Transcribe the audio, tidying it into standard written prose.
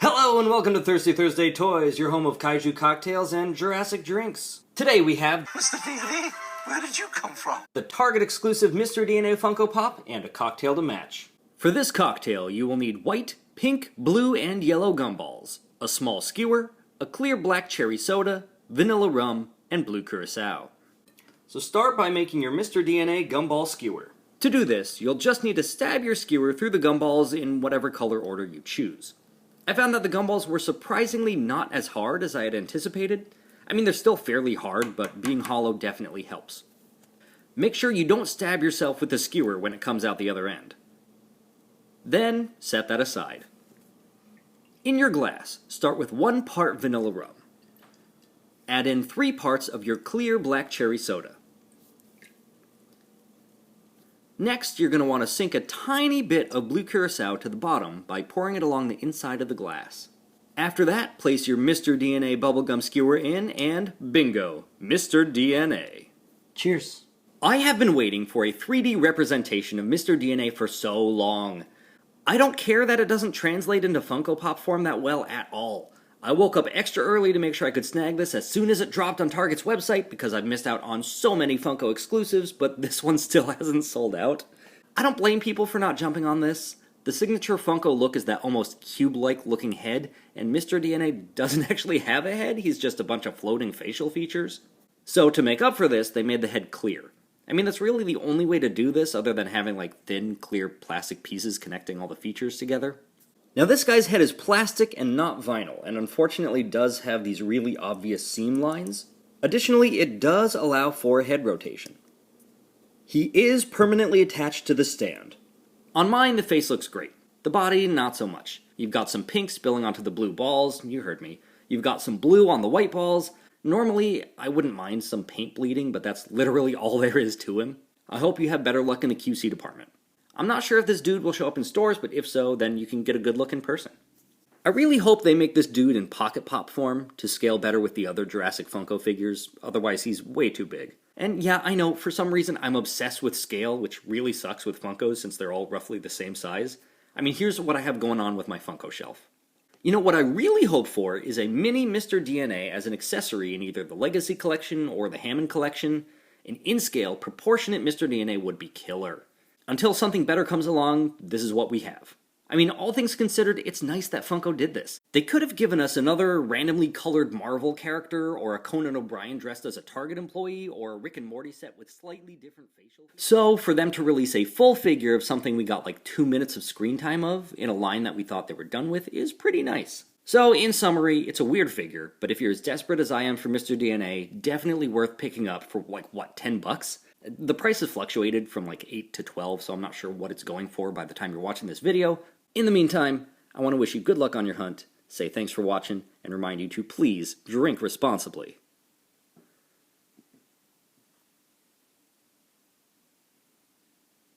Hello and welcome to Thirsty Thursday Toys, your home of kaiju cocktails and Jurassic drinks. Today we have Mr. DNA, where did you come from? the Target Exclusive Mr. DNA Funko Pop and a cocktail to match. For this cocktail, you will need white, pink, blue, and yellow gumballs, a small skewer, a clear black cherry soda, vanilla rum, and blue curacao. So start by making your Mr. DNA gumball skewer. To do this, you'll just need to stab your skewer through the gumballs in whatever color order you choose. I found that the gumballs were surprisingly not as hard as I had anticipated. I mean, they're still fairly hard, but being hollow definitely helps. Make sure you don't stab yourself with the skewer when it comes out the other end. Then, set that aside. In your glass, start with 1 part vanilla rum. Add in 3 parts of your clear black cherry soda. Next, you're going to want to sink a tiny bit of blue curacao to the bottom by pouring it along the inside of the glass. After that, place your Mr. DNA bubblegum skewer in and bingo, Mr. DNA. Cheers. I have been waiting for a 3D representation of Mr. DNA for so long. I don't care that it doesn't translate into Funko Pop form that well at all. I woke up extra early to make sure I could snag this as soon as it dropped on Target's website because I've missed out on so many Funko exclusives, but this one still hasn't sold out. I don't blame people for not jumping on this. The signature Funko look is that almost cube-like looking head, and Mr. DNA doesn't actually have a head, he's just a bunch of floating facial features. So to make up for this, they made the head clear. I mean, that's really the only way to do this other than having like thin, clear plastic pieces connecting all the features together. Now this guy's head is plastic and not vinyl, and unfortunately does have these really obvious seam lines. Additionally, it does allow for head rotation. He is permanently attached to the stand. On mine, the face looks great. The body, not so much. You've got some pink spilling onto the blue balls, you heard me. You've got some blue on the white balls. Normally, I wouldn't mind some paint bleeding, but that's literally all there is to him. I hope you have better luck in the QC department. I'm not sure if this dude will show up in stores, but if so, then you can get a good look in person. I really hope they make this dude in pocket pop form to scale better with the other Jurassic Funko figures, otherwise he's way too big. And yeah, I know, for some reason I'm obsessed with scale, which really sucks with Funkos since they're all roughly the same size. I mean, here's what I have going on with my Funko shelf. You know, what I really hope for is a mini Mr. DNA as an accessory in either the Legacy Collection or the Hammond Collection. An in-scale, proportionate Mr. DNA would be killer. Until something better comes along, this is what we have. I mean, all things considered, it's nice that Funko did this. They could have given us another randomly colored Marvel character, or a Conan O'Brien dressed as a Target employee, or a Rick and Morty set with slightly different facial features. So, for them to release a full figure of something we got like 2 minutes of screen time of, in a line that we thought they were done with, is pretty nice. So, in summary, it's a weird figure, but if you're as desperate as I am for Mr. DNA, definitely worth picking up for like, what, $10? The price has fluctuated from like 8 to 12, so I'm not sure what it's going for by the time you're watching this video. In the meantime, I want to wish you good luck on your hunt, say thanks for watching, and remind you to please drink responsibly.